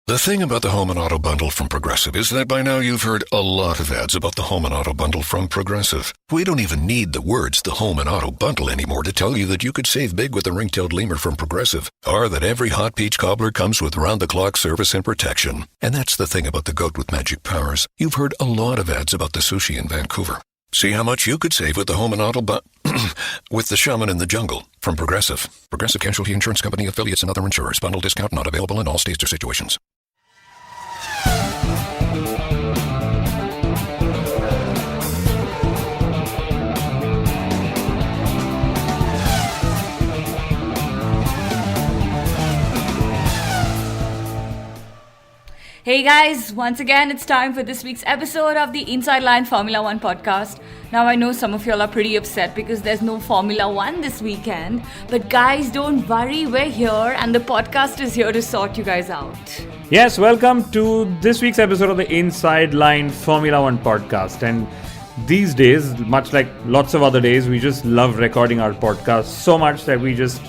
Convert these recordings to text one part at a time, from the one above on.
The thing about the Home and Auto Bundle from Progressive is that by now you've heard a lot of ads about the Home and Auto Bundle from Progressive. We don't even need the words the Home and Auto Bundle anymore to tell you that you could save big with the ring-tailed lemur from Progressive, or that every hot peach cobbler comes with round-the-clock service and protection. And that's the thing about the goat with magic powers. You've heard a lot of ads about the sushi in Vancouver. See how much you could save with the Home and Auto with the Shaman in the Jungle from Progressive. Progressive Casualty Insurance Company, affiliates, and other insurers. Bundle discount not available in all states or situations. Hey guys, once again it's time for this week's episode of the Inside Line Formula One podcast. Now I know some of y'all are pretty upset because there's no Formula One this weekend, but guys, don't worry, we're here and the podcast is here to sort you guys out. Yes, welcome to this week's episode of the Inside Line Formula One podcast. And these days, much like lots of other days, we just love recording our podcast so much that we just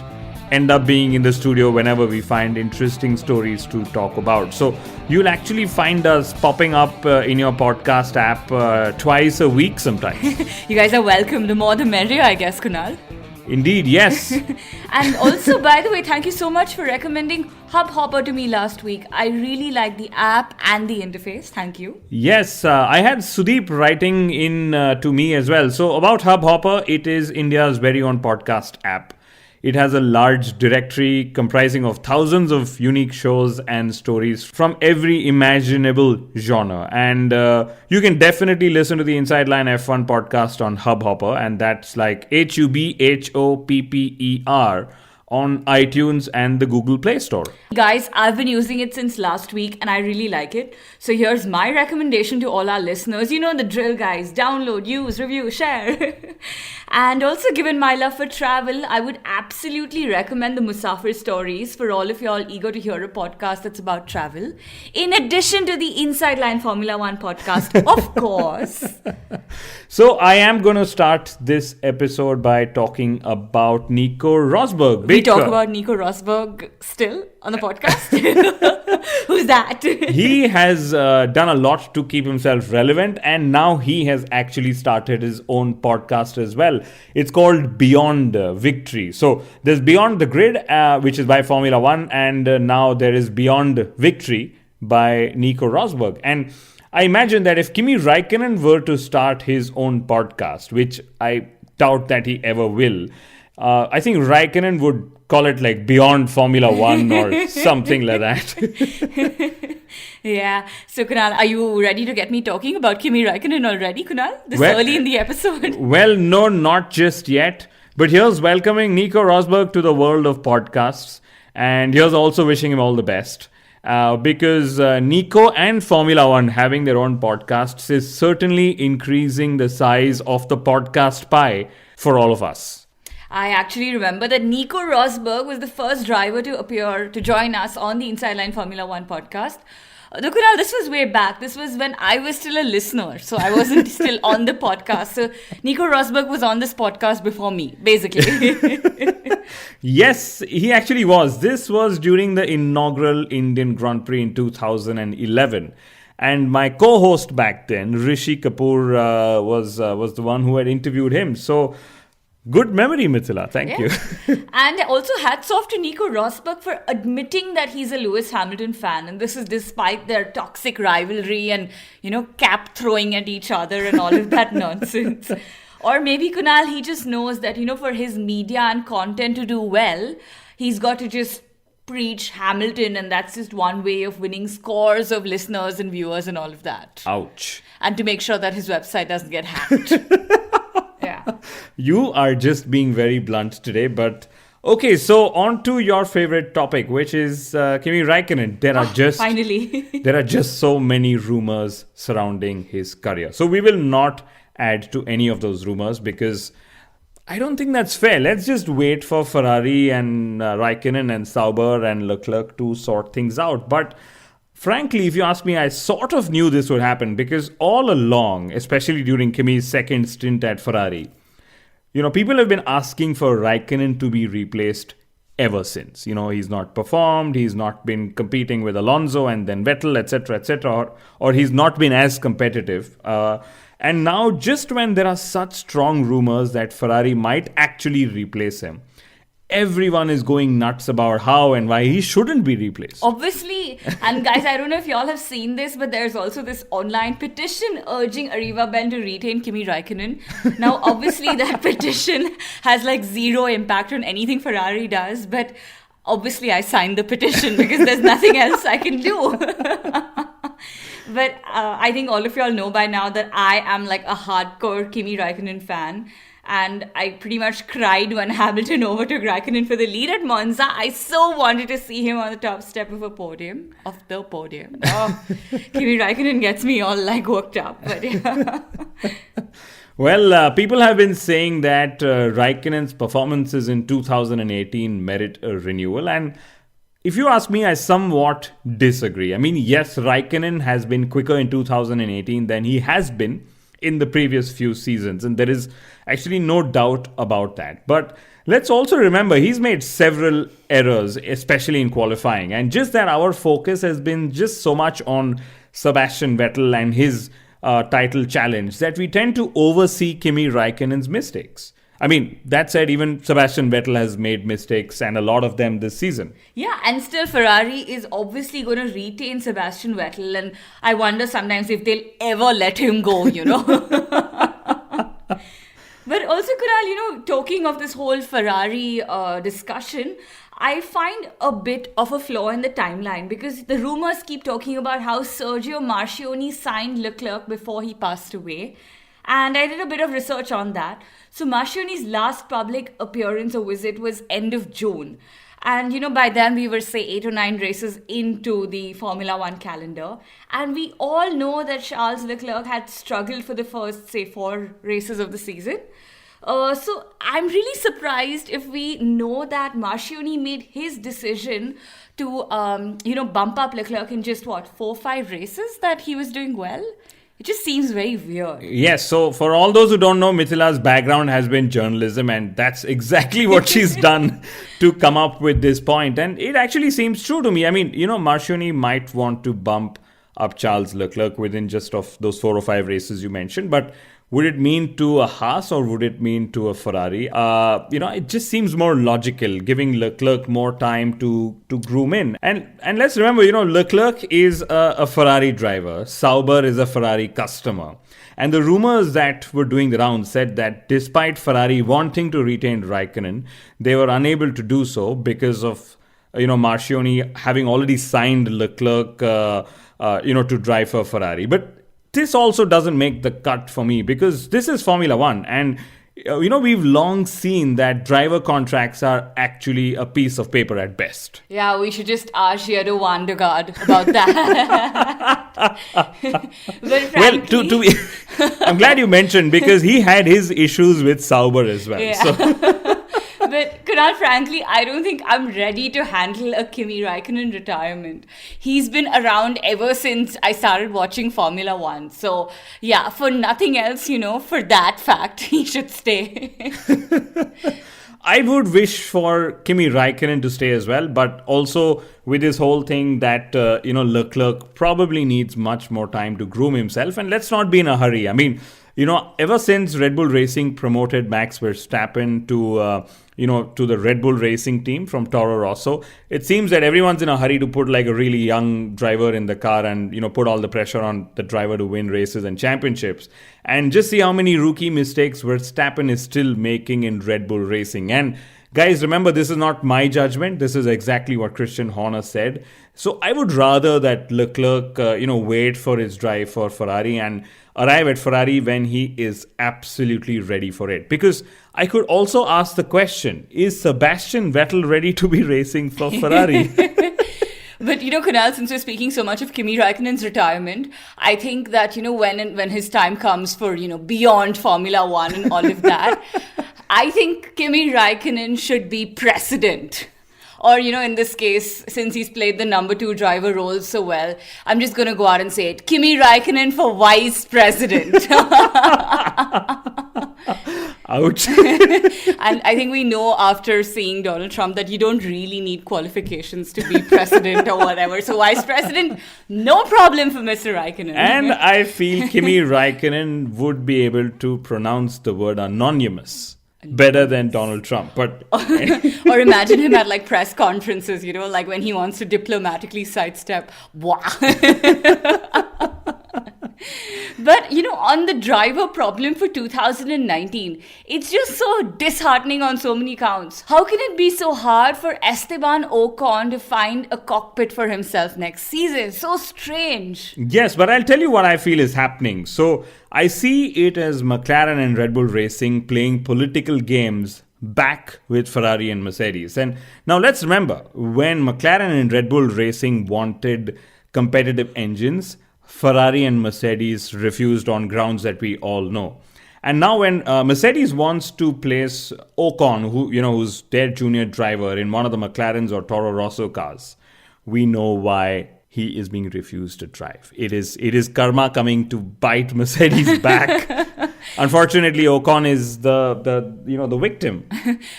end up being in the studio whenever we find interesting stories to talk about. So you'll actually find us popping up in your podcast app twice a week sometimes. You guys are welcome. The more the merrier, I guess, Kunal. Indeed, yes. And also, by the way, thank you so much for recommending Hubhopper to me last week. I really like the app and the interface. Thank you. Yes, I had Sudeep writing in to me as well. So about Hubhopper, it is India's very own podcast app. It has a large directory comprising of thousands of unique shows and stories from every imaginable genre. And you can definitely listen to the Inside Line F1 podcast on Hubhopper, and that's like Hubhopper on iTunes and the Google Play Store. Guys, I've been using it since last week and I really like it. So here's my recommendation to all our listeners. You know the drill, guys. Download, use, review, share. And also, given my love for travel, I would absolutely recommend the Musafir Stories for all of y'all eager to hear a podcast that's about travel. In addition to the Inside Line Formula One podcast, of course. So I am going to start this episode by talking about Nico Rosberg. We talk about Nico Rosberg still on the podcast? Who's that? He has done a lot to keep himself relevant, and now he has actually started his own podcast as well. It's called Beyond Victory. So there's Beyond the Grid, which is by Formula One, and now there is Beyond Victory by Nico Rosberg. And I imagine that if Kimi Raikkonen were to start his own podcast, which I doubt that he ever will, I think Raikkonen would call it like Beyond Formula One or something like that. Yeah. So, Kunal, are you ready to get me talking about Kimi Raikkonen already, Kunal? This early in the episode? Well, no, not just yet. But here's welcoming Nico Rosberg to the world of podcasts. And here's also wishing him all the best. Because Nico and Formula One having their own podcasts is certainly increasing the size of the podcast pie for all of us. I actually remember that Nico Rosberg was the first driver to join us on the Inside Line Formula One podcast. Kunal, this was way back. This was when I was still a listener, so I wasn't still on the podcast. So Nico Rosberg was on this podcast before me, basically. Yes, he actually was. This was during the inaugural Indian Grand Prix in 2011. And my co-host back then, Rishi Kapoor, was the one who had interviewed him. So good memory, Mithila. Thank you. And also hats off to Nico Rosberg for admitting that he's a Lewis Hamilton fan. And this is despite their toxic rivalry and, cap throwing at each other and all of that nonsense. Or maybe, Kunal, he just knows that, for his media and content to do well, he's got to just preach Hamilton, and that's just one way of winning scores of listeners and viewers and all of that. Ouch. And to make sure that his website doesn't get hacked. Yeah. You are just being very blunt today, but okay, so on to your favorite topic, which is Kimi Raikkonen. Finally. There are just so many rumors surrounding his career. So we will not add to any of those rumors because I don't think that's fair. Let's just wait for Ferrari and Raikkonen and Sauber and Leclerc to sort things out. But frankly, if you ask me, I sort of knew this would happen because all along, especially during Kimi's second stint at Ferrari, people have been asking for Raikkonen to be replaced ever since. He's not performed, he's not been competing with Alonso and then Vettel, etc., or he's not been as competitive. And now, just when there are such strong rumors that Ferrari might actually replace him, everyone is going nuts about how and why he shouldn't be replaced. Obviously, and guys, I don't know if y'all have seen this, but there's also this online petition urging Arriva-Ben to retain Kimi Raikkonen. Now, obviously, that petition has like zero impact on anything Ferrari does, but obviously I signed the petition because there's nothing else I can do. But I think all of y'all know by now that I am like a hardcore Kimi Raikkonen fan. And I pretty much cried when Hamilton overtook Raikkonen for the lead at Monza. I so wanted to see him on the top step of the podium. Oh, Kimi Raikkonen gets me all like worked up. But yeah. Well, people have been saying that Raikkonen's performances in 2018 merit a renewal. And if you ask me, I somewhat disagree. I mean, yes, Raikkonen has been quicker in 2018 than he has been in the previous few seasons, and there is actually no doubt about that. But let's also remember he's made several errors, especially in qualifying, and just that our focus has been just so much on Sebastian Vettel and his title challenge that we tend to oversee Kimi Raikkonen's mistakes. I mean, that said, even Sebastian Vettel has made mistakes, and a lot of them this season. Yeah, and still Ferrari is obviously going to retain Sebastian Vettel, and I wonder sometimes if they'll ever let him go, But also, Kunal, talking of this whole Ferrari discussion, I find a bit of a flaw in the timeline because the rumors keep talking about how Sergio Marchionne signed Leclerc before he passed away. And I did a bit of research on that. So Marchionne's last public appearance or visit was end of June. And, by then we were, say, 8 or 9 races into the Formula 1 calendar. And we all know that Charles Leclerc had struggled for the first, say, 4 races of the season. So I'm really surprised if we know that Marchionne made his decision to, bump up Leclerc in just, 4 or 5 races that he was doing well. It just seems very weird. Yes, so for all those who don't know, Mithila's background has been journalism, and that's exactly what she's done to come up with this point. And it actually seems true to me. I mean, Marchionne might want to bump up Charles Leclerc within just of those 4 or 5 races you mentioned, but would it mean to a Haas or would it mean to a Ferrari? It just seems more logical, giving Leclerc more time to groom in. And let's remember, Leclerc is a Ferrari driver. Sauber is a Ferrari customer. And the rumors that were doing the rounds said that despite Ferrari wanting to retain Raikkonen, they were unable to do so because of, Marchionne having already signed Leclerc, to drive for Ferrari. But this also doesn't make the cut for me because this is Formula 1 and we've long seen that driver contracts are actually a piece of paper at best. Yeah, we should just ask Yado Vandergaard about that. But frankly, I'm glad you mentioned because he had his issues with Sauber as well. Yeah. So. But Kunal, frankly, I don't think I'm ready to handle a Kimi Raikkonen retirement. He's been around ever since I started watching Formula 1. So, yeah, for nothing else, for that fact, he should stay. I would wish for Kimi Raikkonen to stay as well, but also with this whole thing that, Leclerc probably needs much more time to groom himself. And let's not be in a hurry. I mean, ever since Red Bull Racing promoted Max Verstappen to the Red Bull Racing team from Toro Rosso, it seems that everyone's in a hurry to put like a really young driver in the car and, put all the pressure on the driver to win races and championships. And just see how many rookie mistakes Verstappen is still making in Red Bull Racing. And guys, remember, this is not my judgment. This is exactly what Christian Horner said. So I would rather that Leclerc, wait for his drive for Ferrari and arrive at Ferrari when he is absolutely ready for it. Because I could also ask the question, is Sebastian Vettel ready to be racing for Ferrari? But, Kunal, since we're speaking so much of Kimi Raikkonen's retirement, I think that, when his time comes for, beyond Formula 1 and all of that, I think Kimi Raikkonen should be president. Or, in this case, since he's played the number 2 driver role so well, I'm just going to go out and say it. Kimi Raikkonen for vice president. Ouch. And I think we know after seeing Donald Trump that you don't really need qualifications to be president or whatever. So vice president, no problem for Mr. Raikkonen. And I feel Kimi Raikkonen would be able to pronounce the word anonymous better than Donald Trump. But or imagine him at like press conferences, like when he wants to diplomatically sidestep. Wow. But, on the driver problem for 2019, it's just so disheartening on so many counts. How can it be so hard for Esteban Ocon to find a cockpit for himself next season? So strange. yes, but I'll tell you what I feel is happening. So I see it as McLaren and Red Bull Racing playing political games back with Ferrari and Mercedes. And now let's remember, when McLaren and Red Bull Racing wanted competitive engines, Ferrari and Mercedes refused on grounds that we all know. And now when Mercedes wants to place Ocon, who's their junior driver, in one of the McLarens or Toro Rosso cars, we know why he is being refused to drive. It is karma coming to bite Mercedes back. Unfortunately, Ocon is the victim.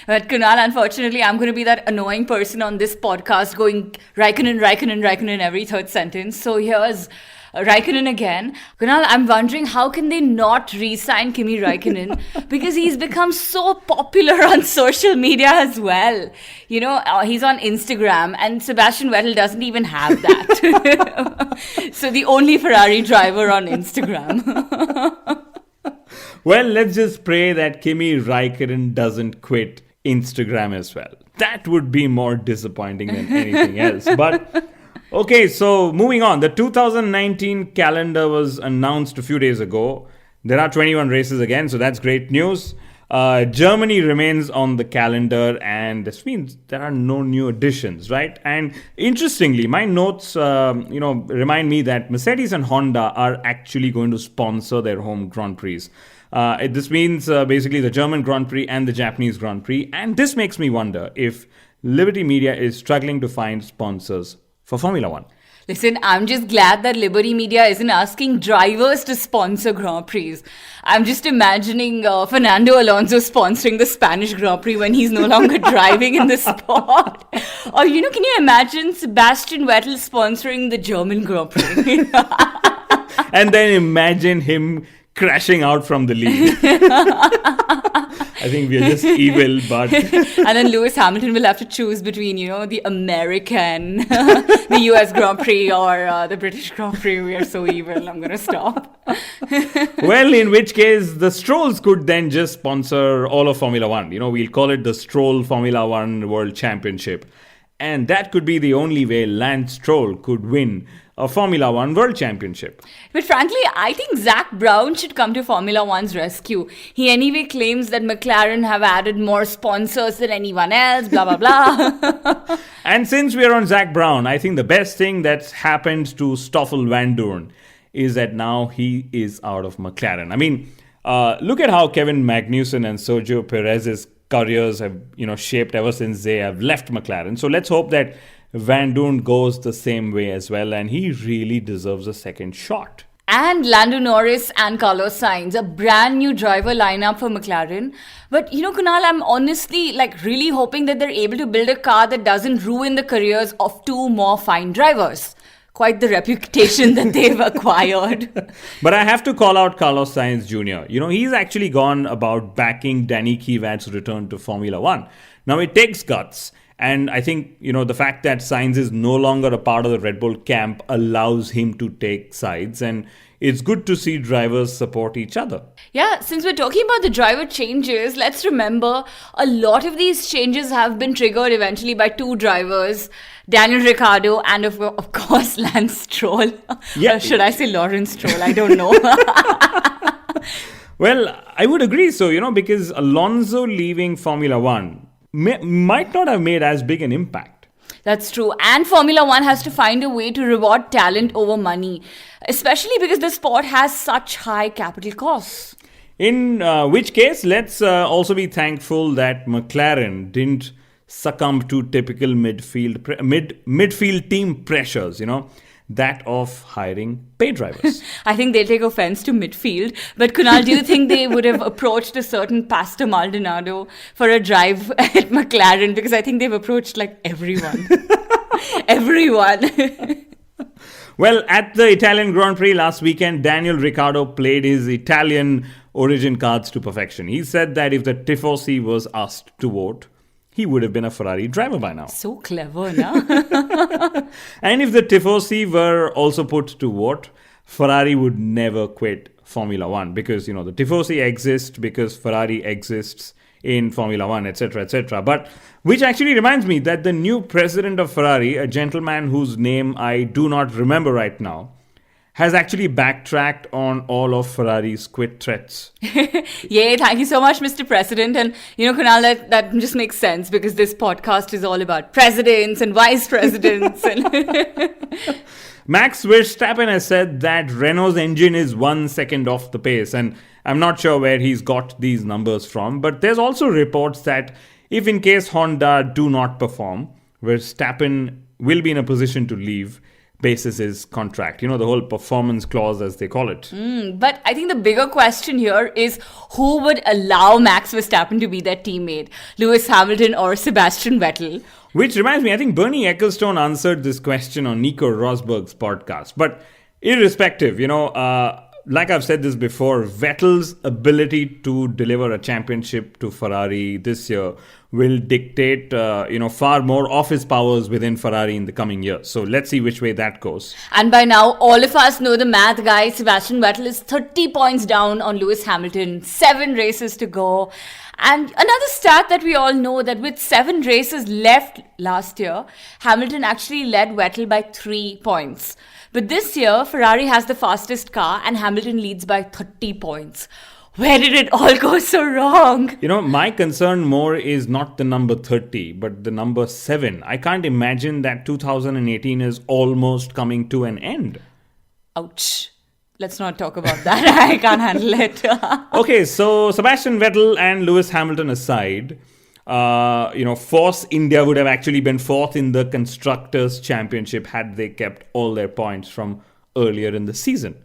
But Kunal, unfortunately, I'm going to be that annoying person on this podcast going Raikkonen every third sentence. So here's Raikkonen again. Kunal, I'm wondering how can they not re-sign Kimi Raikkonen because he's become so popular on social media as well. He's on Instagram and Sebastian Vettel doesn't even have that. So the only Ferrari driver on Instagram. Well, let's just pray that Kimi Raikkonen doesn't quit Instagram as well. That would be more disappointing than anything else. But okay, so moving on. The 2019 calendar was announced a few days ago. There are 21 races again, so that's great news. Germany remains on the calendar, and this means there are no new additions, right? And interestingly, my notes, remind me that Mercedes and Honda are actually going to sponsor their home Grand Prix. This means basically the German Grand Prix and the Japanese Grand Prix. And this makes me wonder if Liberty Media is struggling to find sponsors for Formula One. Listen, I'm just glad that Liberty Media isn't asking drivers to sponsor Grand Prix. I'm just imagining Fernando Alonso sponsoring the Spanish Grand Prix when he's no longer driving in the sport. Or, can you imagine Sebastian Vettel sponsoring the German Grand Prix? And then imagine him crashing out from the lead. I think we are just evil, but... And then Lewis Hamilton will have to choose between, the American, the US Grand Prix or the British Grand Prix. We are so evil. I'm going to stop. Well, in which case, the Strolls could then just sponsor all of Formula One. We'll call it the Stroll Formula One World Championship. And that could be the only way Lance Stroll could win a Formula One World Championship. But frankly, I think Zach Brown should come to Formula One's rescue. He anyway claims that McLaren have added more sponsors than anyone else, blah, blah, blah. And since we are on Zach Brown, I think the best thing that's happened to Stoffel Vandoorne is that now he is out of McLaren. I mean, look at how Kevin Magnussen and Sergio Perez's careers have, shaped ever since they have left McLaren. So let's hope that Vandoorne goes the same way as well, and he really deserves a second shot. And Lando Norris and Carlos Sainz, a brand new driver lineup for McLaren. But, Kunal, I'm honestly really hoping that they're able to build a car that doesn't ruin the careers of two more fine drivers. Quite the reputation that they've acquired. But I have to call out Carlos Sainz Jr. He's actually gone about backing Danny Kvyat's return to Formula One. Now, it takes guts. And I think, the fact that Sainz is no longer a part of the Red Bull camp allows him to take sides. And it's good to see drivers support each other. Yeah, since we're talking about the driver changes, let's remember a lot of these changes have been triggered eventually by two drivers, Daniel Ricciardo and of course Lance Stroll. Yeah. Or should I say Lawrence Stroll? I don't know. Well, I would agree so, because Alonso leaving Formula One might not have made as big an impact. That's true. And Formula One has to find a way to reward talent over money, especially because the sport has such high capital costs. In which case, let's also be thankful that McLaren didn't succumb to typical midfield team pressures, that of hiring pay drivers. I think they'll take offense to midfield. But Kunal, do you think they would have approached a certain Pastor Maldonado for a drive at McLaren? Because I think they've approached like everyone. Everyone. Well, at the Italian Grand Prix last weekend, Daniel Ricciardo played his Italian origin cards to perfection. He said that if the Tifosi was asked to vote, he would have been a Ferrari driver by now. So clever, no? And if the Tifosi were also put to vote, Ferrari would never quit Formula One because, the Tifosi exist because Ferrari exists in Formula One, etc., etc. But which actually reminds me that the new president of Ferrari, a gentleman whose name I do not remember right now, has actually backtracked on all of Ferrari's quit threats. Yay, thank you so much, Mr. President. And, Kunal, that just makes sense because this podcast is all about presidents and vice presidents. Max Verstappen has said that Renault's engine is 1 second off the pace, and I'm not sure where he's got these numbers from, but there's also reports that if in case Honda do not perform, Verstappen will be in a position to leave basis his contract. The whole performance clause, as they call it. But I think the bigger question here is who would allow Max Verstappen to be their teammate? Lewis Hamilton or Sebastian Vettel? Which reminds me, I think Bernie Ecclestone answered this question on Nico Rosberg's podcast. But irrespective, like I've said this before, Vettel's ability to deliver a championship to Ferrari this year will dictate, far more of his powers within Ferrari in the coming years. So let's see which way that goes. And by now, all of us know the math, guys. Sebastian Vettel is 30 points down on Lewis Hamilton, 7 races to go. And another stat that we all know that with 7 races left last year, Hamilton actually led Vettel by 3 points. But this year, Ferrari has the fastest car and Hamilton leads by 30 points. Where did it all go so wrong? My concern more is not the number 30, but the number 7. I can't imagine that 2018 is almost coming to an end. Ouch. Let's not talk about that. I can't handle it. Okay, so Sebastian Vettel and Lewis Hamilton aside, Force India would have actually been 4th in the Constructors' Championship had they kept all their points from earlier in the season.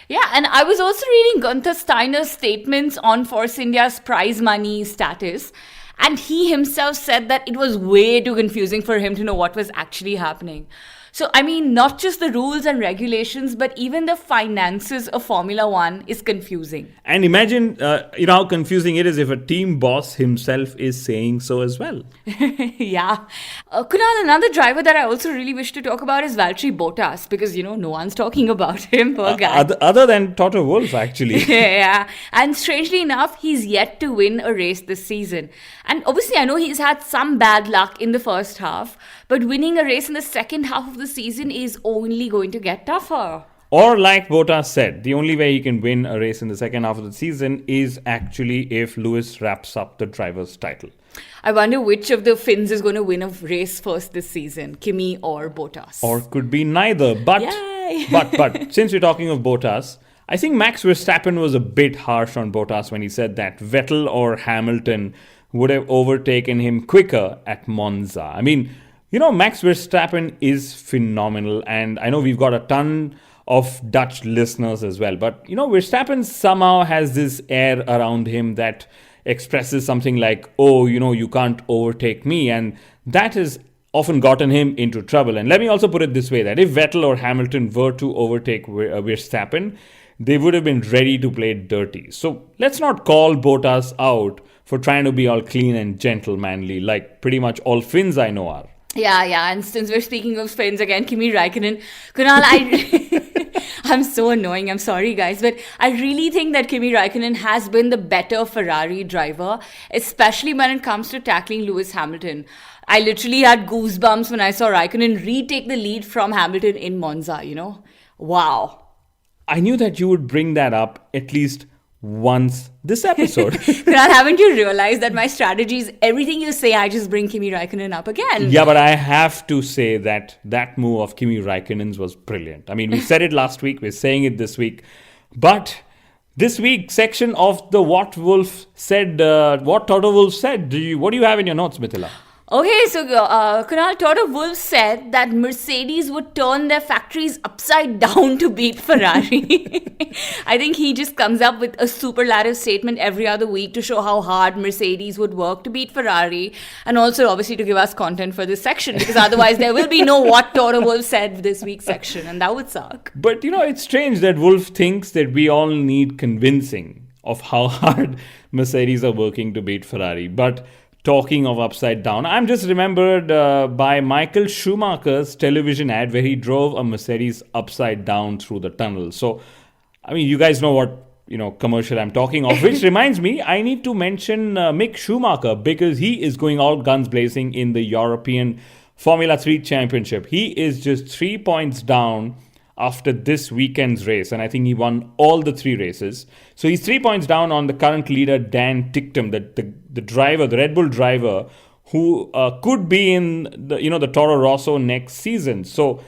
Yeah, and I was also reading Gunther Steiner's statements on Force India's prize money status. And he himself said that it was way too confusing for him to know what was actually happening. So, not just the rules and regulations, but even the finances of Formula One is confusing. And imagine, how confusing it is if a team boss himself is saying so as well. Yeah. Kunal, another driver that I also really wish to talk about is Valtteri Bottas because, no one's talking about him, poor guy. Other than Toto Wolff, actually. Yeah. And strangely enough, he's yet to win a race this season. And obviously, I know he's had some bad luck in the first half, but winning a race in the second half of the season is only going to get tougher. Or like Bottas said, the only way he can win a race in the second half of the season is actually if Lewis wraps up the driver's title. I wonder which of the Finns is going to win a race first this season, Kimi or Bottas. Or could be neither. But since we're talking of Bottas, I think Max Verstappen was a bit harsh on Bottas when he said that Vettel or Hamilton would have overtaken him quicker at Monza. Max Verstappen is phenomenal, and I know we've got a ton of Dutch listeners as well. But, Verstappen somehow has this air around him that expresses something like, you can't overtake me. And that has often gotten him into trouble. And let me also put it this way, that if Vettel or Hamilton were to overtake Verstappen, they would have been ready to play dirty. So let's not call Bottas out for trying to be all clean and gentlemanly, like pretty much all Finns I know are. Yeah. And since we're speaking of Finns again, Kimi Raikkonen, Kunal, I'm so annoying. I'm sorry, guys. But I really think that Kimi Raikkonen has been the better Ferrari driver, especially when it comes to tackling Lewis Hamilton. I literally had goosebumps when I saw Raikkonen retake the lead from Hamilton in Monza, Wow. I knew that you would bring that up at least once this episode. Kunal, haven't you realized that my strategy is everything you say, I just bring Kimi Raikkonen up again? Yeah, but I have to say that move of Kimi Raikkonen's was brilliant. We said it last week, we're saying it this week. But this week section of the What Toto Wolff said. What do you have in your notes, Mithila? Okay, so Kunal, Toto Wolff said that Mercedes would turn their factories upside down to beat Ferrari. I think he just comes up with a superlative statement every other week to show how hard Mercedes would work to beat Ferrari, and also obviously to give us content for this section, because otherwise there will be no What Toto Wolff Said this week's section, and that would suck. But it's strange that Wolf thinks that we all need convincing of how hard Mercedes are working to beat Ferrari. But talking of upside down, I'm just remembered by Michael Schumacher's television ad where he drove a Mercedes upside down through the tunnel. So, you guys know what commercial I'm talking of, which reminds me, I need to mention Mick Schumacher, because he is going all guns blazing in the European Formula 3 Championship. He is just 3 points down after this weekend's race, and I think he won all the 3 races. So he's 3 points down on the current leader, Dan Ticktum, the driver, the Red Bull driver, who could be in the Toro Rosso next season. So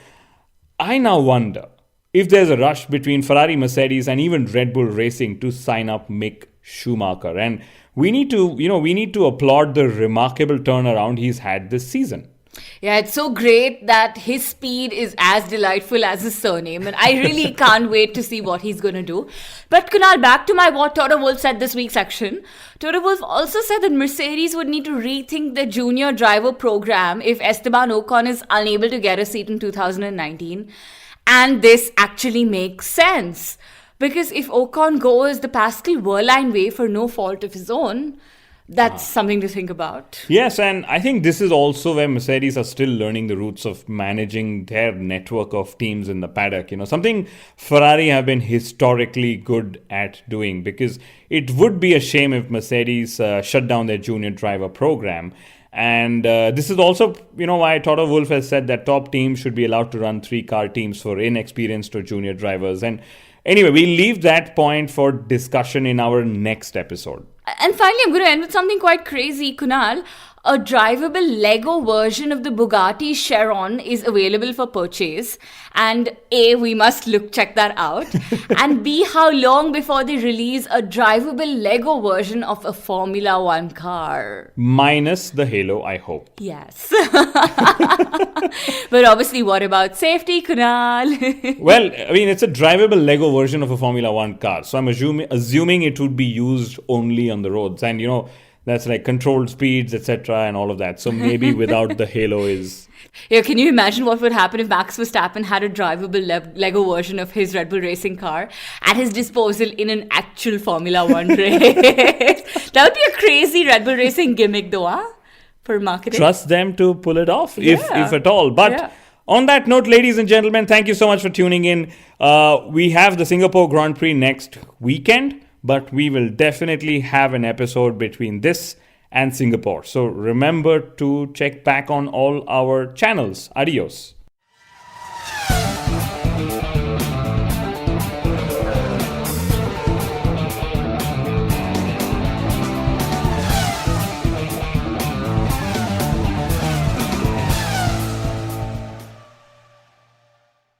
I now wonder if there's a rush between Ferrari, Mercedes, and even Red Bull Racing to sign up Mick Schumacher. And we need to applaud the remarkable turnaround he's had this season. Yeah, it's so great that his speed is as delightful as his surname, and I really can't wait to see what he's going to do. But Kunal, back to my What Toto Wolff Said this week section. Toto Wolff also said that Mercedes would need to rethink the junior driver program if Esteban Ocon is unable to get a seat in 2019. And this actually makes sense, because if Ocon goes the Pascal Wehrlein way for no fault of his own, that's something to think about. Yes, and I think this is also where Mercedes are still learning the roots of managing their network of teams in the paddock. Something Ferrari have been historically good at doing, because it would be a shame if Mercedes shut down their junior driver program. And this is also, why Toto Wolff has said that top teams should be allowed to run 3-car teams for inexperienced or junior drivers. And anyway, we'll leave that point for discussion in our next episode. And finally, I'm going to end with something quite crazy, Kunal. A drivable Lego version of the Bugatti Chiron is available for purchase. And A, we must check that out. And B, how long before they release a drivable Lego version of a Formula 1 car? Minus the halo, I hope. Yes. But obviously, what about safety, Kunal? Well, it's a drivable Lego version of a Formula 1 car. So I'm assuming it would be used only on the roads. And, that's like controlled speeds, etc. and all of that. So maybe without the halo is... Yeah, can you imagine what would happen if Max Verstappen had a drivable Lego version of his Red Bull racing car at his disposal in an actual Formula 1 race? That would be a crazy Red Bull racing gimmick though, huh? For marketing. Trust them to pull it off, if at all. But on that note, ladies and gentlemen, thank you so much for tuning in. We have the Singapore Grand Prix next weekend, but we will definitely have an episode between this and Singapore. So remember to check back on all our channels. Adios.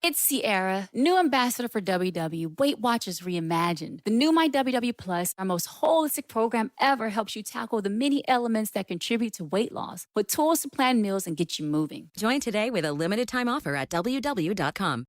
It's Sierra, new ambassador for WW, Weight Watchers Reimagined. The new My WW Plus, our most holistic program ever, helps you tackle the many elements that contribute to weight loss with tools to plan meals and get you moving. Join today with a limited time offer at WW.com.